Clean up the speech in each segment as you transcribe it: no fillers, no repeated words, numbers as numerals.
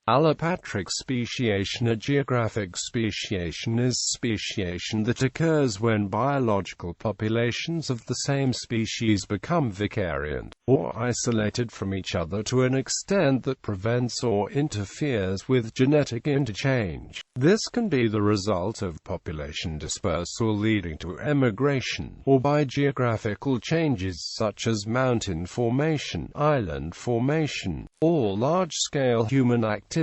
Allopatric speciation. A geographic speciation is speciation that occurs when biological populations of the same species become vicariant, or isolated from each other to an extent that prevents or interferes with genetic interchange. This can be the result of population dispersal leading to emigration, or by geographical changes such as mountain formation, island formation, or large-scale human activities.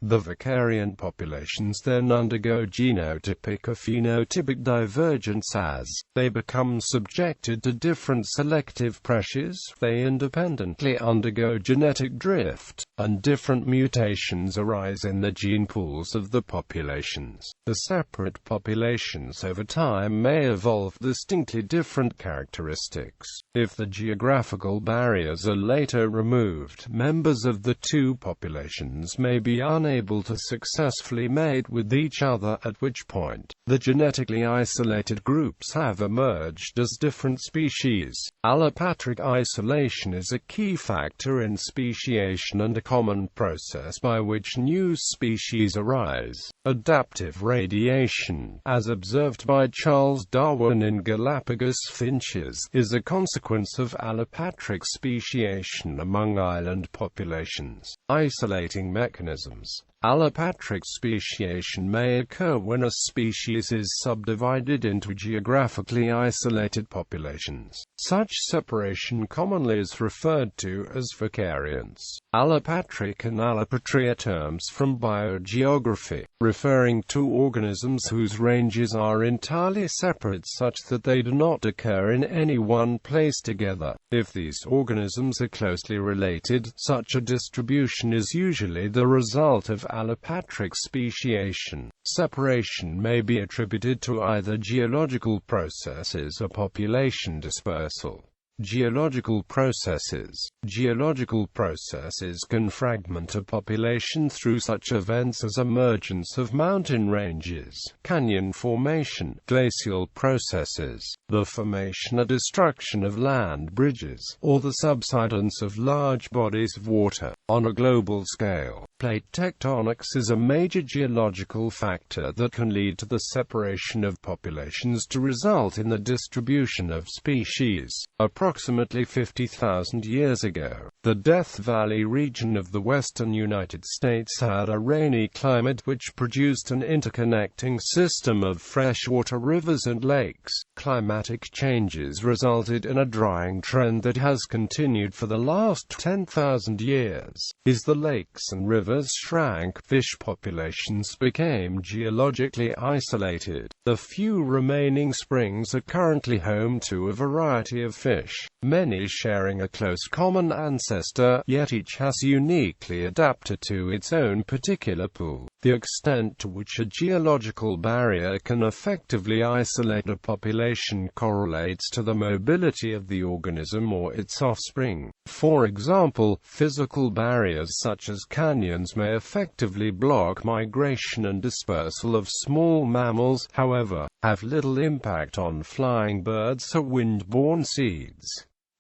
The vicariant populations then undergo genotypic or phenotypic divergence. As they become subjected to different selective pressures, they independently undergo genetic drift, and different mutations arise in the gene pools of the populations. The separate populations over time may evolve distinctly different characteristics. If the geographical barriers are later removed, members of the two populations may be unable to successfully mate with each other, at which point the genetically isolated groups have emerged as different species. Allopatric isolation is a key factor in speciation and a common process by which new species arise. Adaptive radiation, as observed by Charles Darwin in Galapagos finches, is a consequence of allopatric speciation among island populations. Isolating mechanisms. Allopatric speciation may occur when a species is subdivided into geographically isolated populations. Such separation commonly is referred to as vicariance. Allopatric and allopatry are terms from biogeography, referring to organisms whose ranges are entirely separate such that they do not occur in any one place together. If these organisms are closely related, such a distribution is usually the result of allopatric speciation. Separation may be attributed to either geological processes or population dispersal. Geological processes. Geological processes can fragment a population through such events as emergence of mountain ranges, canyon formation, glacial processes, the formation or destruction of land bridges, or the subsidence of large bodies of water. On a global scale, plate tectonics is a major geological factor that can lead to the separation of populations to result in the distribution of species. Approximately 50,000 years ago, the Death Valley region of the western United States had a rainy climate which produced an interconnecting system of freshwater rivers and lakes. Climatic changes resulted in a drying trend that has continued for the last 10,000 years. As the lakes and rivers shrank, fish populations became geologically isolated. The few remaining springs are currently home to a variety of fish, many sharing a close common ancestor, yet each has uniquely adapted to its own particular pool. The extent to which a geological barrier can effectively isolate a population correlates to the mobility of the organism or its offspring. For example, physical barriers such as canyons may effectively block migration and dispersal of small mammals, however, have little impact on flying birds or wind-borne seeds.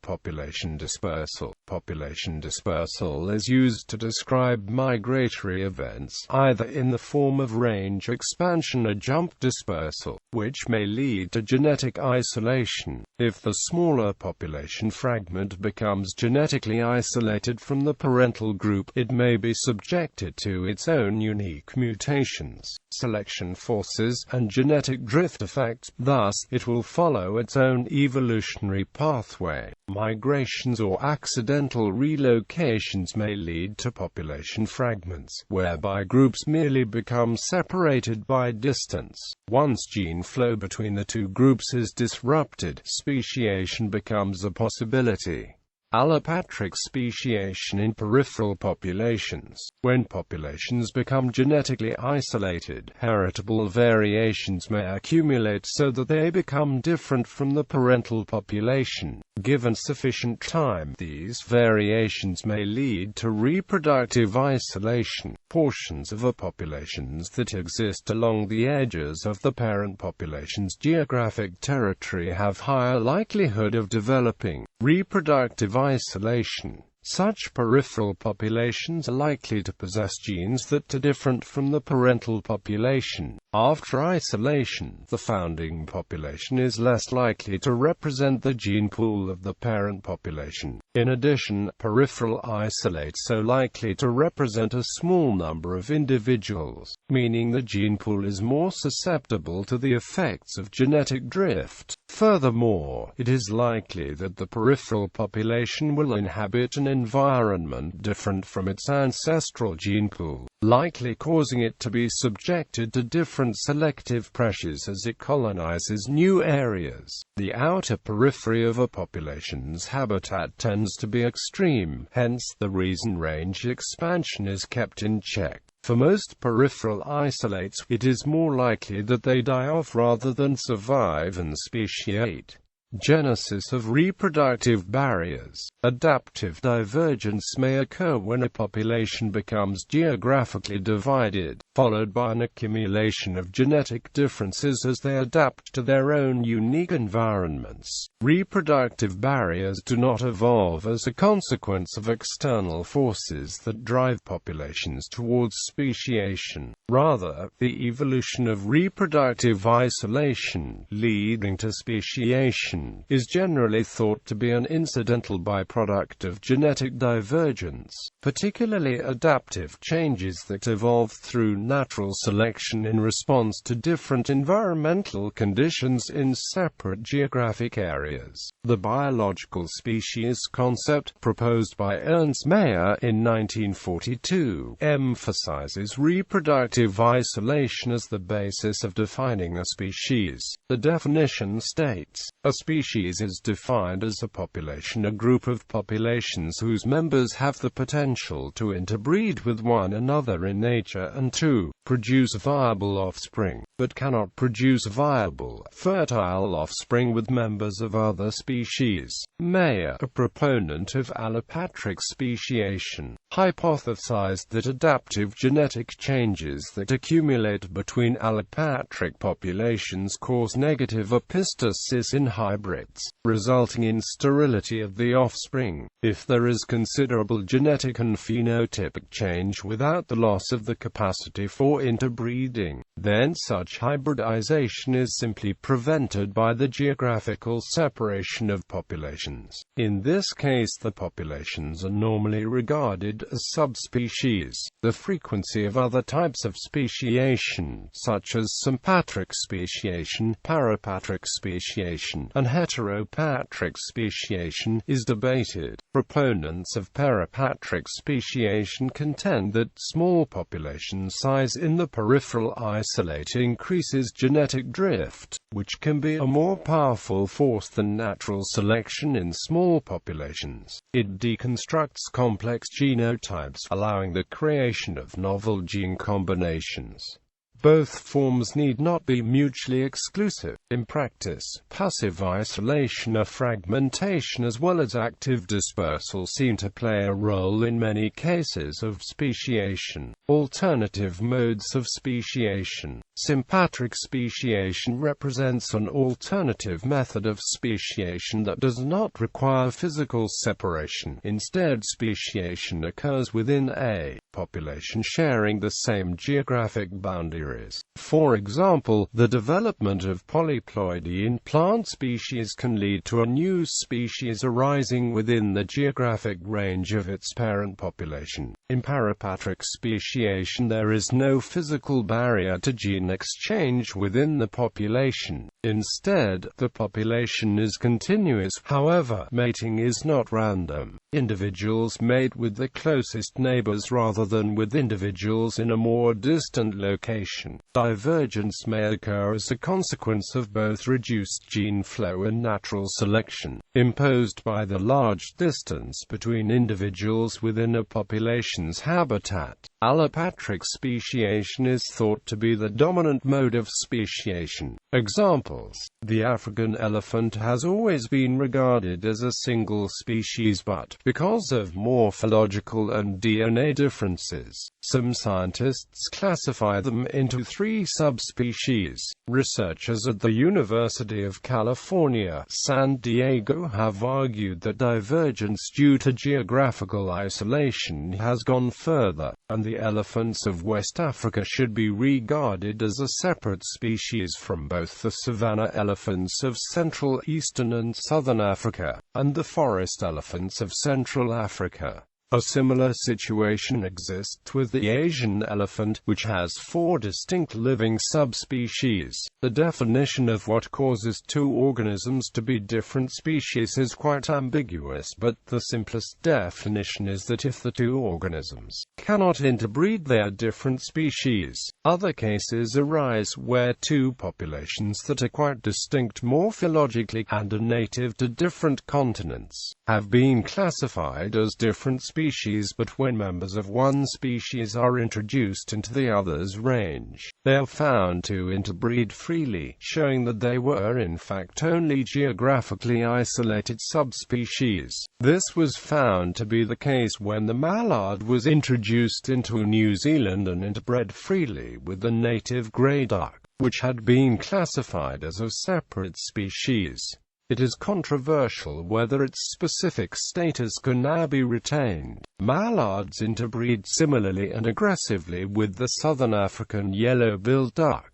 Population dispersal. Population dispersal is used to describe migratory events, either in the form of range expansion or jump dispersal, which may lead to genetic isolation. If the smaller population fragment becomes genetically isolated from the parental group, it may be subjected to its own unique mutations, selection forces, and genetic drift effects. Thus, it will follow its own evolutionary pathway. Migrations or accidental relocations may lead to population fragments, whereby groups merely become separated by distance. Once gene flow between the two groups is disrupted, speciation becomes a possibility. Allopatric speciation in peripheral populations. When populations become genetically isolated, heritable variations may accumulate so that they become different from the parental population. Given sufficient time, these variations may lead to reproductive isolation. Portions of a populations that exist along the edges of the parent population's geographic territory have higher likelihood of developing reproductive isolation. Such peripheral populations are likely to possess genes that are different from the parental population. After isolation, the founding population is less likely to represent the gene pool of the parent population. In addition, peripheral isolates are likely to represent a small number of individuals, meaning the gene pool is more susceptible to the effects of genetic drift. Furthermore, it is likely that the peripheral population will inhabit an environment different from its ancestral gene pool, likely causing it to be subjected to different selective pressures as it colonizes new areas. The outer periphery of a population's habitat tends to be extreme, hence the reason range expansion is kept in check. For most peripheral isolates, it is more likely that they die off rather than survive and speciate. Genesis of reproductive barriers. Adaptive divergence may occur when a population becomes geographically divided, followed by an accumulation of genetic differences as they adapt to their own unique environments. Reproductive barriers do not evolve as a consequence of external forces that drive populations towards speciation. Rather, the evolution of reproductive isolation, leading to speciation, is generally thought to be an incidental byproduct of genetic divergence, particularly adaptive changes that evolve through natural selection in response to different environmental conditions in separate geographic areas. The biological species concept, proposed by Ernst Mayr in 1942, emphasizes reproductive isolation as the basis of defining a species. The definition states, a species is defined as a population, a group of populations whose members have the potential to interbreed with one another in nature and to produce viable offspring, but cannot produce viable, fertile offspring with members of other species. Mayr, a proponent of allopatric speciation, hypothesized that adaptive genetic changes that accumulate between allopatric populations cause negative epistasis in hybrids, resulting in sterility of the offspring. If there is considerable genetic and phenotypic change without the loss of the capacity for interbreeding, then such hybridization is simply prevented by the geographical separation of populations. In this case, the populations are normally regarded as subspecies. The frequency of other types of speciation, such as sympatric speciation, parapatric speciation, and heteropatric speciation, is debated. Proponents of parapatric speciation contend that small population size in the peripheral isolate increases genetic drift, which can be a more powerful force than natural selection in small populations. It deconstructs complex genotypes, allowing the creation of novel gene combinations. Both forms need not be mutually exclusive. In practice, passive isolation or fragmentation as well as active dispersal seem to play a role in many cases of speciation. Alternative modes of speciation. Sympatric speciation represents an alternative method of speciation that does not require physical separation. Instead, speciation occurs within a population sharing the same geographic boundaries. For example, the development of polyploidy in plant species can lead to a new species arising within the geographic range of its parent population. In parapatric speciation, there is no physical barrier to gene exchange within the population. Instead, the population is continuous. However, mating is not random. Individuals mate with the closest neighbors rather than with individuals in a more distant location. Divergence may occur as a consequence of both reduced gene flow and natural selection, imposed by the large distance between individuals within a population's habitat. Allopatric speciation is thought to be the dominant mode of speciation. Examples: the African elephant has always been regarded as a single species, but, because of morphological and DNA differences, some scientists classify them into 3 subspecies. Researchers at the University of California, San Diego have argued that divergence due to geographical isolation has gone further, and the elephants of West Africa should be regarded as a separate species from both the savanna elephants of Central, Eastern and Southern Africa, and the forest elephants of Central Africa. A similar situation exists with the Asian elephant, which has 4 distinct living subspecies. The definition of what causes 2 organisms to be different species is quite ambiguous, but the simplest definition is that if the 2 organisms cannot interbreed their different species, other cases arise where 2 populations that are quite distinct morphologically and are native to different continents have been classified as different species, but when members of one species are introduced into the other's range, they are found to interbreed freely, showing that they were in fact only geographically isolated subspecies. This was found to be the case when the mallard was introduced into New Zealand and interbred freely with the native grey duck, which had been classified as a separate species. It is controversial whether its specific status can now be retained. Mallards interbreed similarly and aggressively with the southern African yellow-billed duck,